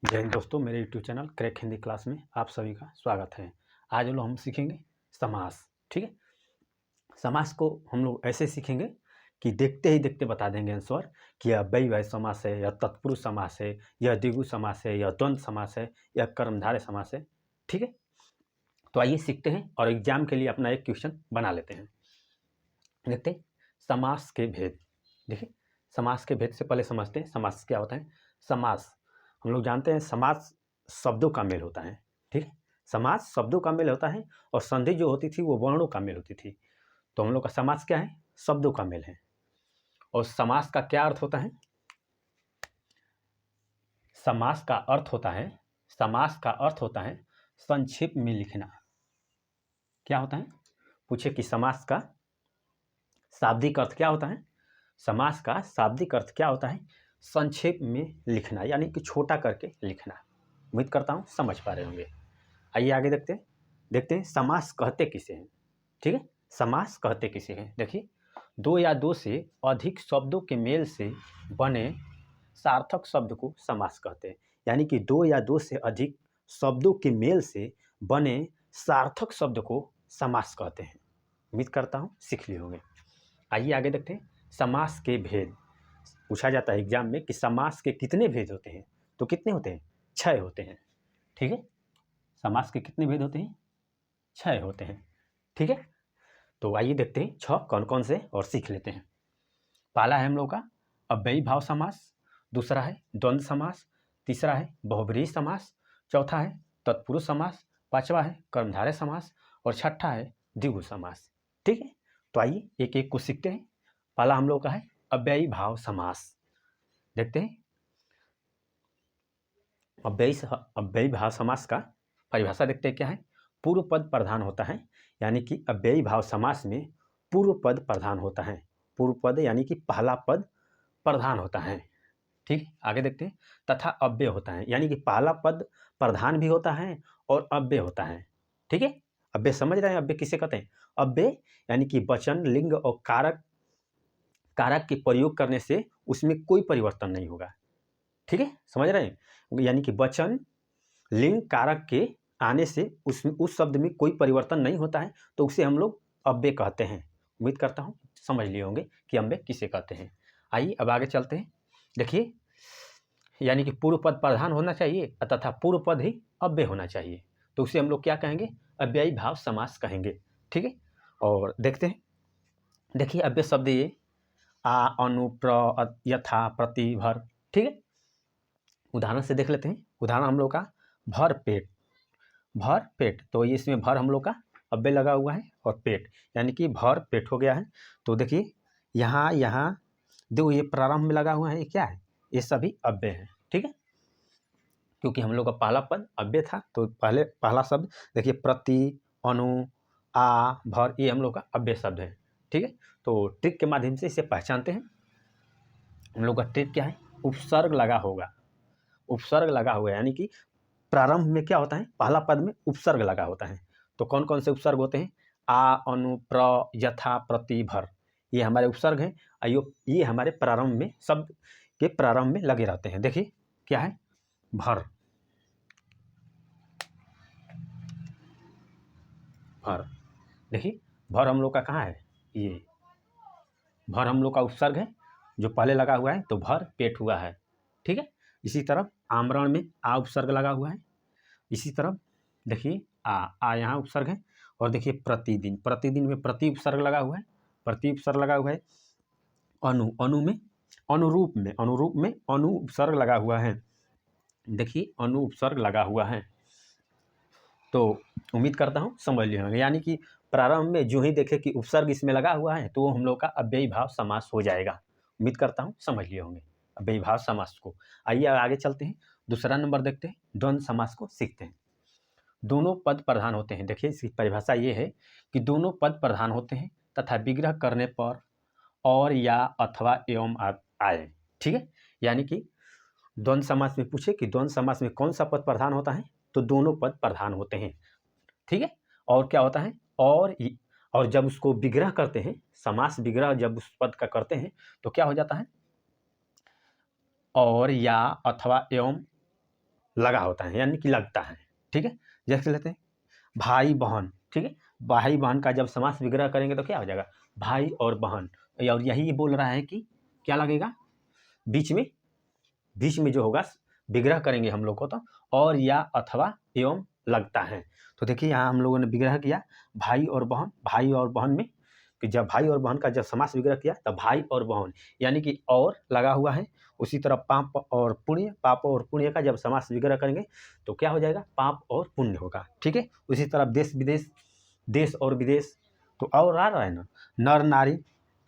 जय हिंद दोस्तों, मेरे YouTube channel crack Hindi class में आप सभी का स्वागत है। आज लोग हम सीखेंगे समास। ठीक है, समास को हम लोग ऐसे सीखेंगे कि देखते ही देखते बता देंगे आंसर कि यह अव्ययभाव समास है, या तत्पुरुष समास है, यह द्विगु समास है, या द्वंद्व समास है, या कर्मधारय समास है। ठीक है, तो आइए सीखते हैं और एग्जाम के लिए अपना एक क्वेश्चन बना लेते हैं। देखते हैं समास के भेद। देखिए, समास के भेद से पहले समझते हैं समास क्या होता है। समास हम लोग जानते हैं, समास शब्दों का मेल होता है। ठीक है, समास शब्दों का मेल होता है और संधि जो होती थी वो वर्णों का मेल होती थी। तो हम लोग का समास क्या है? शब्दों का मेल है। और समास का क्या अर्थ होता है? समास का अर्थ होता है, समास का अर्थ होता है संक्षेप में लिखना। क्या होता है? पूछे कि समास का शाब्दिक अर्थ क्या होता है? समास का शाब्दिक अर्थ क्या होता है? संक्षेप में लिखना, यानी कि छोटा करके लिखना। उम्मीद करता हूँ समझ पा रहे होंगे। आइए आगे देखते हैं समास कहते किसे हैं। ठीक है, समास कहते किसे हैं। देखिए, दो या दो से अधिक शब्दों के मेल से बने सार्थक शब्द को समास कहते हैं। यानी कि दो या दो से अधिक शब्दों के मेल से बने सार्थक शब्द को समास कहते हैं। उम्मीद करता हूँ सीख लिए होंगे। आइए आगे देखते हैं समास के भेद। पूछा जाता है एग्जाम में कि समास के कितने भेद होते हैं, तो कितने होते हैं? 6 होते हैं। ठीक है, समास के कितने भेद होते हैं? 6 होते हैं। ठीक है, तो आइए देखते हैं 6 कौन कौन से और सीख लेते हैं। पहला है हम लोग का अव्ययीभाव समास, दूसरा है द्वंद्व समास, तीसरा है बहुब्रीहि समास, चौथा है तत्पुरुष समास, पांचवा है कर्मधारय समास और छठा है द्विगु समास। ठीक है, तो आइए एक एक को सीखते हैं। पहला हम लोग का है अव्ययीभाव समास। देखते हैं अव्ययीभाव समास का परिभाषा देखते हैं क्या है। पूर्व पद प्रधान होता है, यानी कि अव्ययीभाव समास में पूर्व पद प्रधान होता है। पूर्व पद यानी कि पहला पद प्रधान होता है। ठीक, आगे देखते हैं। तथा अव्यय होता है, यानी कि पहला पद प्रधान भी होता है और अव्यय होता है। ठीक है, अव्यय समझ रहे हैं? अव्यय किसे कहते हैं? अव्यय यानी कि वचन, लिंग और कारक के प्रयोग करने से उसमें कोई परिवर्तन नहीं होगा। ठीक है, समझ रहे हैं? यानी कि वचन, लिंग, कारक के आने से उस शब्द में कोई परिवर्तन नहीं होता है, तो उसे हम लोग अव्यय कहते हैं। उम्मीद करता हूँ समझ लिए होंगे कि अव्यय किसे कहते हैं। आइए अब आगे चलते हैं। देखिए, यानी कि पूर्व पद प्रधान होना चाहिए तथा पूर्व पद ही अव्यय होना चाहिए, तो उसे हम लोग क्या कहेंगे? अव्ययीभाव समास कहेंगे। ठीक है, और देखते हैं। देखिए, अव्यय शब्द ये आ, अनु, प्र, यथा, प्रति, भर। ठीक है, उदाहरण से देख लेते हैं। उदाहरण हम लोग का भर पेट। भर पेट, तो ये इसमें भर हम लोग का अव्यय लगा हुआ है और पेट यानी कि भर पेट हो गया है। तो देखिए, यहाँ दो ये प्रारंभ में लगा हुआ है, ये क्या है? ये सभी अव्यय है। ठीक है, क्योंकि हम लोग का पहला पद अव्यय था, तो पहला शब्द देखिए प्रति, अनु, आ, भर, ये हम लोग का अव्यय शब्द है। ठीक है, तो ट्रिक के माध्यम से इसे पहचानते हैं। हम लोग का ट्रिक क्या है? उपसर्ग लगा होगा। उपसर्ग लगा हुआ है, यानी कि प्रारंभ में क्या होता है? पहला पद में उपसर्ग लगा होता है। तो कौन कौन से उपसर्ग होते हैं? आ, अनु, प्र, यथा, प्रति, भर, ये हमारे उपसर्ग हैं। ये हमारे प्रारंभ में, शब्द के प्रारंभ में लगे रहते हैं। देखिए क्या है? भर, भर। देखिए, भर हम लोग का कहाँ है? ये भर हम लोग का उपसर्ग है जो पहले लगा हुआ है, तो भर पेट हुआ है। ठीक है, इसी तरफ आमरण में आ उपसर्ग लगा हुआ है। इसी तरफ देखिए आ यहाँ उपसर्ग है। और देखिए प्रतिदिन, प्रतिदिन में प्रति उपसर्ग लगा हुआ है, प्रति उपसर्ग लगा हुआ है। अनु में, अनुरूप में अनु उपसर्ग लगा हुआ है। देखिए अनु उपसर्ग लगा हुआ है। तो उम्मीद करता हूँ समझ लिए होंगे। यानी कि प्रारंभ में जो ही देखे कि उपसर्ग इसमें लगा हुआ है, तो वो हम लोग का अव्ययीभाव समास हो जाएगा। उम्मीद करता हूँ समझ लिए होंगे अव्ययीभाव समास को। आइए आगे चलते हैं, दूसरा नंबर देखते हैं, द्वंद्व समास को सीखते हैं। दोनों पद प्रधान होते हैं। देखिए, इसकी परिभाषा ये है कि दोनों पद प्रधान होते हैं तथा विग्रह करने पर और, या, अथवा, एवं आए। ठीक है, यानी कि द्वंद्व समास में पूछे कि द्वंद्व समास में कौन सा पद प्रधान होता है, तो दोनों पद प्रधान होते हैं। ठीक है, और क्या होता है? और जब उसको विग्रह करते हैं, समास विग्रह जब उस पद का करते हैं, तो क्या हो जाता है? और, या, अथवा, एवं लगा होता है यानी कि लगता है। ठीक है, जैसे लेते हैं भाई बहन। ठीक है, भाई बहन का जब समास विग्रह करेंगे तो क्या हो जाएगा, भाई और बहन। और यही बोल रहा है कि क्या लगेगा, बीच में जो होगा विग्रह करेंगे हम लोग को तो और या अथवा एवं लगता है। तो देखिए यहाँ हम लोगों ने विग्रह किया भाई और बहन में कि जब भाई और बहन का जब समास विग्रह किया तब भाई और बहन यानी कि और लगा हुआ है। उसी तरह पाप और पुण्य का जब समास विग्रह करेंगे तो क्या हो जाएगा, पाप और पुण्य होगा। ठीक है, उसी तरह देश और विदेश तो और आ रहा है ना, नर नारी,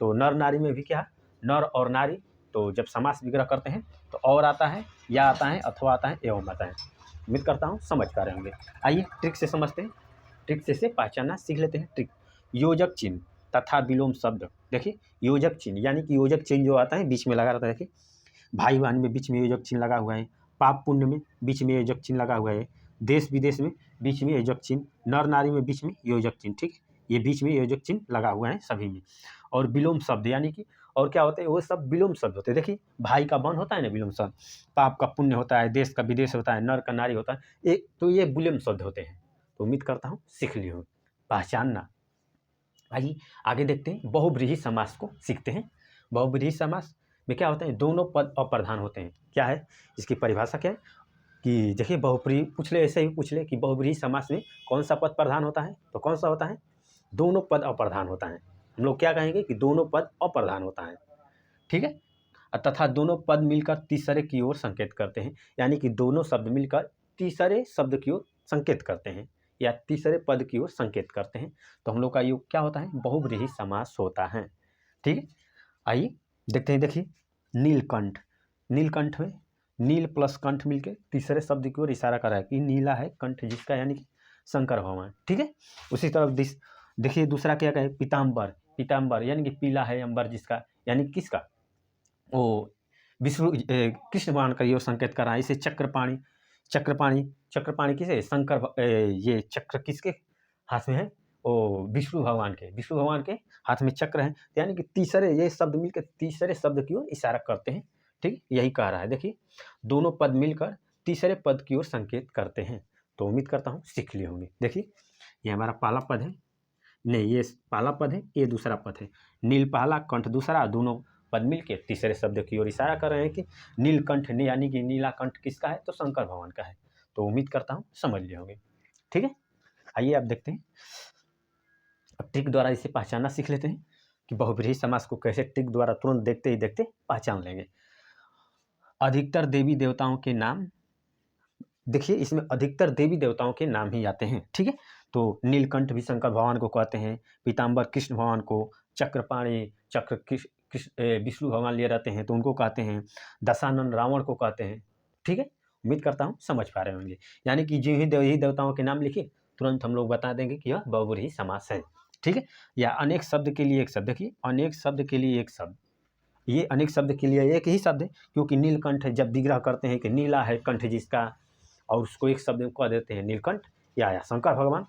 तो नर नारी में भी क्या, नर और नारी, तो जब समास विग्रह करते हैं तो और आता है, या आता है, अथवा आता है, एवं आता है। उम्मीद करता हूँ समझ पा रहे होंगे। आइए ट्रिक से समझते हैं, ट्रिक से पहचानना सीख लेते हैं। ट्रिक, योजक चिन्ह तथा विलोम शब्द। देखिए योजक चिन्ह यानी कि योजक चिन्ह जो आता है बीच में लगा रहता है। देखिए भाई बहन में बीच में योजक चिन्ह लगा हुआ है, पाप पुण्य में बीच में योजक चिन्ह लगा हुआ है, देश विदेश में बीच में योजक चिन्ह, नर नारी में बीच में योजक चिन्ह। ठीक, ये बीच में योजक चिन्ह लगा हुआ है सभी में। और विलोम शब्द यानी कि और क्या होते हैं, वो सब विलोम शब्द होते हैं। देखिए भाई का बहन होता है ना विलोम शब्द, पाप का पुण्य होता है, देश का विदेश होता है, नर का नारी होता है, एक तो ये विलोम शब्द होते हैं। तो उम्मीद करता हूँ सीख लिए हो पहचानना। आइए आगे देखते हैं, बहुब्रीहि समास को सीखते हैं। बहुब्रीहि समास में क्या होता है, दोनों पद अप्रधान होते हैं। क्या है इसकी परिभाषा, क्या है कि देखिए बहुब्रीहि पूछ ले, ऐसे ही पूछ ले कि बहुब्रीहि समास में कौन सा पद प्रधान होता है, तो कौन सा होता है, दोनों पद अप्रधान होता है। हम लोग क्या कहेंगे कि दोनों पद अप्रधान होता है। ठीक है, तथा दोनों पद मिलकर तीसरे की ओर संकेत करते हैं, यानी कि दोनों शब्द मिलकर तीसरे शब्द की ओर संकेत करते हैं या तीसरे पद की ओर संकेत करते हैं। तो हम लोग का योग क्या होता है, बहुब्रीहि समास होता है। ठीक है, आइए देखते हैं। देखिए नीलकंठ, नीलकंठ में नील प्लस कंठ मिलकर तीसरे शब्द की ओर इशारा कर रहा है कि नीला है कंठ जिसका, यानी कि शंकर भगवान। ठीक है, उसी तरफ देखिए दूसरा क्या कहे, पीताम्बर, पीताम्बर यानी कि पीला है अंबर जिसका, यानी किसका, वो विष्णु कृष्ण भगवान का ये संकेत कर रहा है। इसे चक्रपाणी, चक्रपाणी किसे, शंकर, ये चक्र किसके हाथ में है, वो विष्णु भगवान के हाथ में चक्र है, यानी कि तीसरे ये शब्द मिलकर तीसरे शब्द की ओर इशारा करते हैं। ठीक, यही कह रहा है। देखिए दोनों पद मिलकर तीसरे पद की ओर संकेत करते हैं। तो उम्मीद करता हूँ सीख लिए होंगे। देखिए ये हमारा पहला पद है, नहीं ये पहला पद है, ये दूसरा पद है। नील पहला कंठ दूसरा, दोनों पद मिलके तीसरे शब्द की ओर इशारा कर रहे हैं कि नीलकंठ ने, यानी कि नीला कंठ किसका है, तो शंकर भगवान का है। तो उम्मीद करता हूँ समझ लिए होंगे। ठीक है, आइए आप देखते हैं, अब ट्रिक द्वारा इसे पहचानना सीख लेते हैं कि बहुब्रीहि समास को कैसे ट्रिक द्वारा तुरंत देखते ही देखते पहचान लेंगे। अधिकतर देवी देवताओं के नाम, देखिए इसमें अधिकतर देवी देवताओं के नाम ही आते हैं। ठीक है, तो नीलकंठ भी शंकर भगवान को कहते हैं, पीताम्बर कृष्ण भगवान को, चक्रपाणी चक्र विष्णु भगवान लिए रहते हैं तो उनको कहते हैं, दशानन रावण को कहते हैं। ठीक है, उम्मीद करता हूँ समझ पा रहे होंगे। यानी कि जो ही देवी देवताओं के नाम लिखिए तुरंत हम लोग बता देंगे कि यह बहुब्रीहि समास है। ठीक है, या अनेक शब्द के लिए एक शब्द, देखिए अनेक शब्द के लिए एक शब्द, ये अनेक शब्द के लिए एक ही शब्द है, क्योंकि नीलकंठ जब विग्रह करते हैं कि नीला है कंठ जिसका, और उसको एक शब्द कह देते हैं नीलकंठ या शंकर भगवान,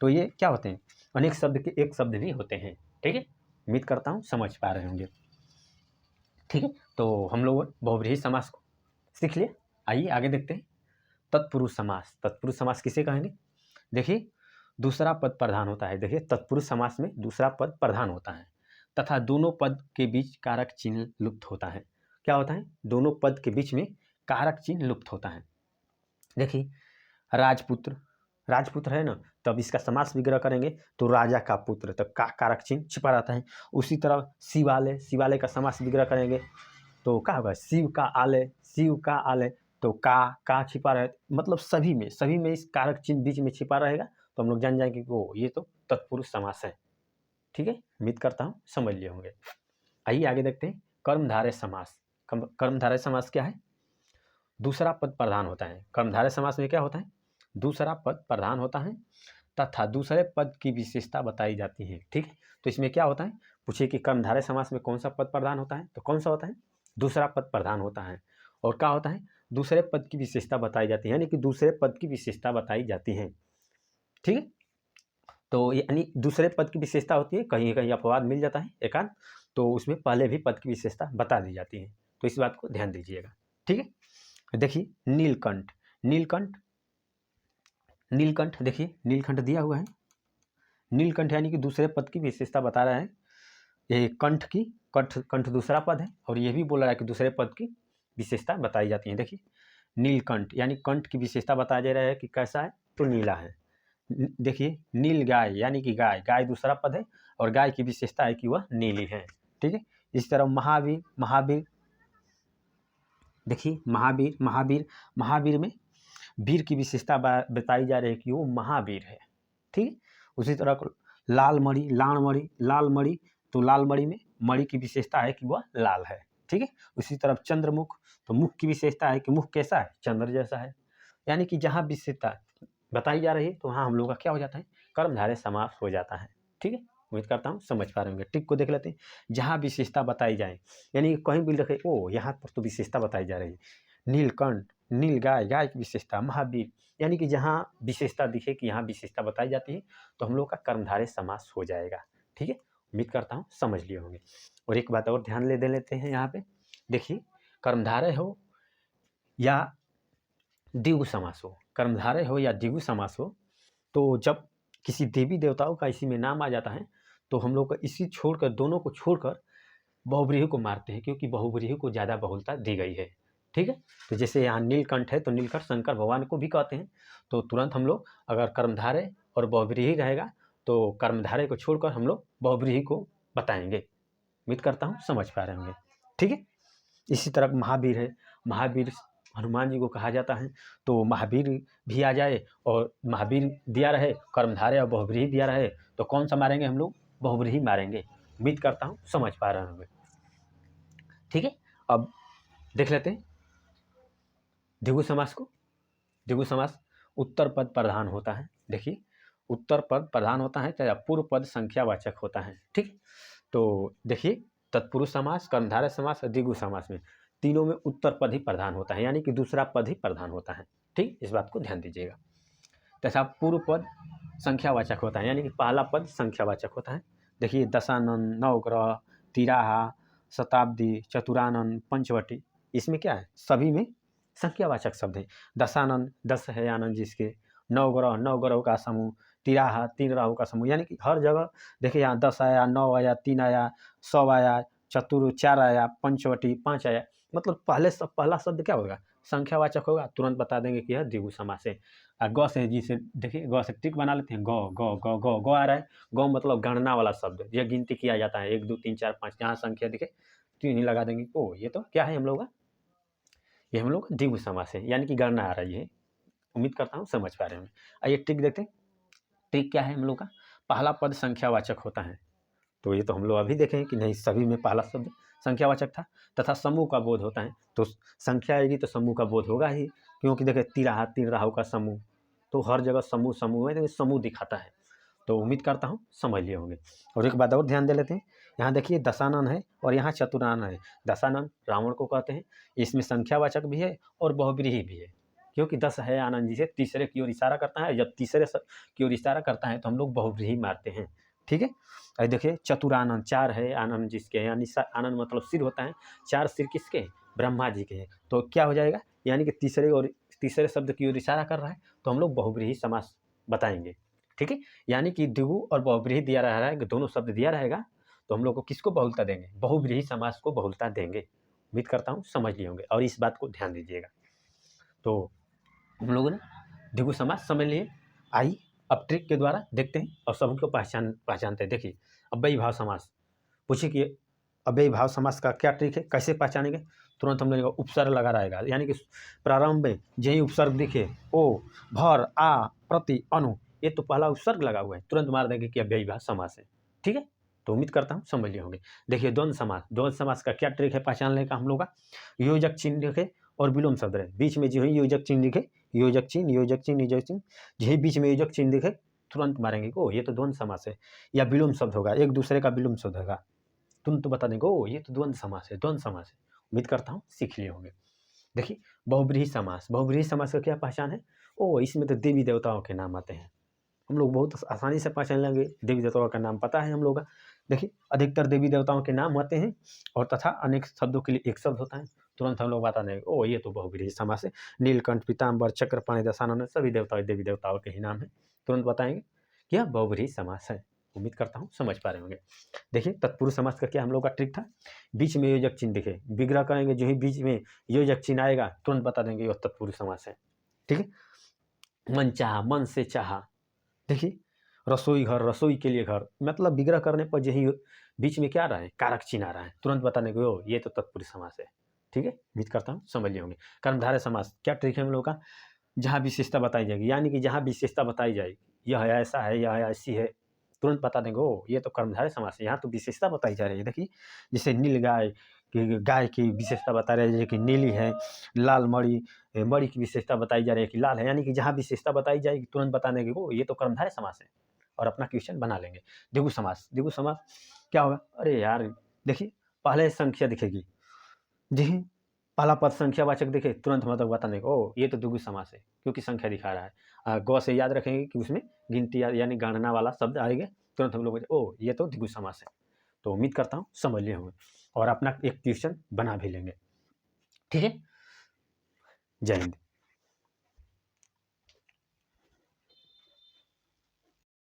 तो ये क्या होते हैं, अनेक शब्द के एक शब्द भी होते हैं। ठीक है, उम्मीद करता हूँ समझ पा रहे होंगे। ठीक है, तो हम लोग बहुब्रीहि समास को सीख लिए। आइए आगे देखते हैं, तत्पुरुष समास। तत्पुरुष समास किसे कहेंगे, देखिए दूसरा पद प्रधान होता है। देखिए तत्पुरुष समास में दूसरा पद प्रधान होता है तथा दोनों पद के बीच कारक चिन्ह लुप्त होता है। क्या होता है, दोनों पद के बीच में कारक चिन्ह लुप्त होता है। देखिए राजपुत्र, राजपुत्र है ना, तब इसका समास विग्रह करेंगे तो राजा का पुत्र, तब का कारक चिन्ह छिपा रहता है। उसी तरह शिवालय, शिवालय का समास विग्रह करेंगे तो क्या होगा, शिव का आलय, तो का छिपा रहे, मतलब सभी में इस कारक चिन्ह बीच में छिपा रहेगा, तो हम लोग जान जाएंगे कि वो ये तो तत्पुरुष समास है। ठीक है, उम्मीद करता हूँ समझ लिए होंगे। आइए आगे देखते हैं, कर्मधारय समास। कर्मधारय समास क्या है, दूसरा पद प्रधान होता है। कर्मधारय समास में क्या होता है, दूसरा पद प्रधान होता है तथा दूसरे पद की विशेषता बताई जाती है। ठीक है, तो इसमें क्या होता है, पूछिए कि कर्मधारय समास में कौन सा पद प्रधान होता है, तो कौन सा होता है, दूसरा पद प्रधान होता है। और क्या होता है, दूसरे पद की विशेषता बताई जाती है, यानी कि दूसरे पद की विशेषता बताई जाती है। ठीक है, तो यानी दूसरे पद की विशेषता होती है, कहीं कहीं अपवाद मिल जाता है एकांत, तो उसमें पहले भी पद की विशेषता बता दी जाती है। तो इस बात को ध्यान दीजिएगा। ठीक है, देखिए नीलकंठ, नीलकंठ, नीलकंठ देखिए नीलकंठ दिया हुआ है। नीलकंठ यानी कि दूसरे पद की विशेषता बता रहा है। ये कंठ की कंठ कंठ दूसरा पद है और ये भी बोल रहा है कि दूसरे पद की विशेषता बताई जाती है। देखिए नीलकंठ यानी कंठ की विशेषता बताया जा रहा है कि कैसा है, तो नीला है। देखिए नील गाय यानी कि गाय, गाय दूसरा पद है और गाय की विशेषता है कि वह नीली है। ठीक है। इस तरह महावीर, महावीर देखिए महावीर, महावीर, महावीर में वीर की विशेषता बताई जा रही है कि वो महावीर है। ठीक है। उसी तरह लाल मणि, लाल मणि, लाल मणि, तो लाल मणि में मणि की विशेषता है कि वह लाल है। ठीक है। उसी तरफ चंद्रमुख, तो मुख की विशेषता है कि मुख कैसा है, चंद्र जैसा है। यानी कि जहाँ विशेषता बताई जा रही है तो वहाँ हम लोग का क्या हो जाता है, कर्मधारय समास हो जाता है। ठीक है। उम्मीद करता हूँ समझ पा रहे होंगे। टिक को देख लेते हैं। जहाँ विशेषता बताई जाए यानी कहीं भी रखे, ओ यहाँ पर तो विशेषता बताई जा रही है, नीलकंठ, नील गाय, गाय की विशेषता, महावीर, यानी कि जहाँ विशेषता दिखे कि यहाँ विशेषता बताई जाती है तो हम लोग का कर्मधारय समास हो जाएगा। ठीक है। उम्मीद करता हूँ समझ लिए होंगे। और एक बात और ध्यान दे लेते हैं यहाँ पे, देखिए कर्मधारय हो या द्विगु समास हो, कर्मधारय हो या द्विगु समास हो, तो जब किसी देवी देवताओं का इसी में नाम आ जाता है तो हम लोग इसी छोड़कर, दोनों को छोड़कर बहुव्रीहि को मारते हैं, क्योंकि बहुव्रीहि को ज़्यादा बहुलता दी गई है। ठीक है। तो जैसे यहाँ नीलकंठ है तो नीलकंठ शंकर भगवान को भी कहते हैं, तो तुरंत हम लोग अगर कर्मधारय और बहुव्रीहि रहेगा तो कर्मधारय को छोड़कर हम लोग बहुव्रीहि को बताएंगे। उम्मीद करता हूँ समझ पा रहे होंगे। ठीक है। इसी तरह महावीर है, महावीर हनुमान जी को कहा जाता है, तो महावीर भी आ जाए और महावीर दिया रहे, कर्मधारय और बहुव्रीहि दिया रहे, तो कौन सा मारेंगे हम लोग, बहुव्रीहि मारेंगे। उम्मीद करता हूँ समझ पा रहे होंगे। ठीक है। अब देख लेते हैं द्विगु समास को। द्विगु समास उत्तर पद प्रधान होता है। देखिए उत्तर पद प्रधान होता है चाहे पूर्व पद संख्यावाचक होता है। ठीक। तो देखिए तत्पुरुष समास, कर्मधारय समास और द्विगु समास में तीनों में उत्तर पद ही प्रधान होता है, यानी कि दूसरा पद ही प्रधान होता है। ठीक, इस बात को ध्यान दीजिएगा। तथा पूर्व पद संख्यावाचक होता है, यानी कि पहला पद संख्यावाचक होता है। देखिए दशानन, नवग्रह, तिराहा, शताब्दी, चतुरानन, पंचवटी, इसमें क्या है, सभी में संख्यावाचक शब्द है। दशानन 10 है आनंद जिसके, नवग्रह 9 ग्रहों का समूह, तिराहा 3 राहु का समूह, यानी कि हर जगह देखिए यहाँ 10 आया, 9 आया, 3 आया, 100 आया, चतुर 4 आया, पंचवटी 5 आया। मतलब पहला शब्द क्या होगा, संख्यावाचक होगा, तुरंत बता देंगे कि यह द्विगु समास है। ग से, जिसे देखिए ग से टिक बना लेते हैं, गौ गौ गौ गौ गौ आ रहा है। गौ मतलब गणना वाला शब्द, यह गिनती किया जाता है 1 2 3 4 5, जहाँ संख्या दिखे तो नहीं लगा देंगे। ओ ये तो क्या है हम लोग का, ये हम लोग द्विगु समास है, यानी कि गणना आ रही है। उम्मीद करता हूँ समझ पा रहे हैं। आइए टिक देखते हैं। टिक क्या है हम लोग का, पहला पद संख्यावाचक होता है, तो ये तो हम लोग अभी देखें कि नहीं, सभी में पहला शब्द संख्यावाचक था। तथा समूह का बोध होता है, तो संख्या आएगी तो समूह का बोध होगा ही, क्योंकि देखिए तिराहा 3 राहु का समूह, तो हर जगह समूह समूह है, तो समूह दिखाता है। तो उम्मीद करता हूँ समझ लिए होंगे। और एक बात और ध्यान दे लेते हैं, यहाँ देखिए दशानन है और यहाँ चतुरानन है। दशानन रावण को कहते हैं, इसमें संख्यावाचक भी है और बहुव्रीहि भी है, क्योंकि 10 है आनंद जी से तीसरे की ओर इशारा करता है, जब तीसरे की ओर इशारा करता है तो हम लोग बहुव्रीहि मारते हैं। ठीक है। और देखिए चतुरानन 4 है आनंद जिसके, यानी आनंद मतलब सिर होता है, 4 सिर किसके, ब्रह्मा जी के हैं, तो क्या हो जाएगा, यानी कि तीसरे शब्द की ओर इशारा कर रहा है, तो हम लोग बहुव्रीहि समास बताएंगे। ठीक है। यानी कि द्विगु और बहुव्रीहि दिया रहा है, दोनों शब्द दिया रहेगा, तो हम लोग को किसको बहुलता देंगे, बहुव्रीहि समास को बहुलता देंगे। उम्मीद करता हूँ समझ लिए होंगे और इस बात को ध्यान दीजिएगा। तो हम लोगों ने द्विगु समास समझ लिए। आइए अब ट्रिक के द्वारा देखते हैं और सभी को पहचानते हैं। देखिए अव्ययी भाव समास, पूछिए कि अव्ययी भाव समास का क्या ट्रिक है, कैसे पहचानेंगे। तुरंत हम लोग उपसर्ग लगा रहेगा, यानी कि प्रारंभ में यही उपसर्ग दिखे, ओ भर आ प्रति अनु, ये तो पहला उपसर्ग लगा हुआ है, तुरंत मार देंगे कि अव्ययी भाव समास है। ठीक है। तो उम्मीद करता हूँ समझ लिए होंगे। देखिए द्वंद्व समास, द्वंद्व समास का क्या ट्रिक है पहचानने का हम लोग का, योजक चिन्ह लिखे और विलोम शब्द रहे, बीच में जो ही योजक चिन्ह दिखे, योजक चिन्ह योजक चिन्ह योजक चिन्ह, यही बीच में योजक चिन्ह दिखे तुरंत मारेंगे को ये तो द्वंद्व समास है, या विलोम शब्द होगा, एक दूसरे का विलोम शब्द होगा, तुरंत बता देंगे ओ ये तो द्वंद्व समास है, द्वंद्व समास है। उम्मीद करता हूँ सीख लिए होंगे। देखिए बहुव्रीहि समास, बहुव्रीहि समास का क्या पहचान है, ओ इसमें तो देवी देवताओं के नाम आते हैं, हम लोग बहुत आसानी से पहचान लेंगे, देवी देवताओं का नाम पता है हम लोग का। देखिए अधिकतर देवी देवताओं के नाम होते हैं और तथा अनेक शब्दों के लिए एक शब्द होता है, तुरंत हम लोग बता देंगे ओ ये तो बहुव्रीहि समास है। नीलकंठ, पीताम्बर, चक्रपाणि, दशानन सभी देवता देवी देवताओं के ही नाम है, तुरंत बताएंगे कि यह बहुव्रीहि समास है। उम्मीद करता हूँ समझ पा रहे होंगे। देखिए तत्पुरुष समास का क्या हम लोग का ट्रिक था, बीच में योजक चिन्ह दिखे, विग्रह करेंगे, जो ही बीच में योजक चिन्ह आएगा तुरंत बता देंगे यह तत्पुरुष समास है। ठीक है, मन चाहा, मन से चाहा, देखिए रसोई घर, रसोई के लिए घर, मतलब विग्रह करने पर यही बीच में क्या आ रहा है, कारक चिन्ह आ रहा है, तुरंत बताने को ये तो तत्पुरुष समास है। ठीक है, उम्मीद करता हूँ समझ लिए होंगे। कर्मधारय समास क्या ट्रिक है हम लोग का, जहाँ विशेषता बताई जाएगी, यानी कि जहाँ विशेषता बताई जाएगी, यह ऐसा है, यह ऐसी है, तुरंत बता देंगे ओ ये तो कर्मधारय समास है, यहाँ तो विशेषता बताई जा रही है। देखिए जैसे नील गाय की, गाय की विशेषता बता रहे हैं जैसे कि नीली है, लाल मणि, मणि की विशेषता बताई जा रही है कि लाल है, यानी कि जहाँ विशेषता बताई जाएगी तुरंत बताने के वो ये तो कर्मधारय समास है, और अपना क्वेश्चन बना लेंगे। द्विगु समास, द्विगु समास क्या होगा, अरे यार देखिए पहले संख्या दिखेगी, जी पहला पद संख्यावाचक दिखे तुरंत मतलब बताने को ओ ये तो द्विगु समास है, क्योंकि संख्या दिखा रहा है। गौ से याद रखेंगे कि उसमें गिनती यानी गणना वाला शब्द आएगा, तुरंत हम लोग ओ ये तो द्विगु समास है। तो उम्मीद करता हूँ समझ लिए होंगे और अपना एक क्वेश्चन बना भी लेंगे। ठीक है, जय हिंद।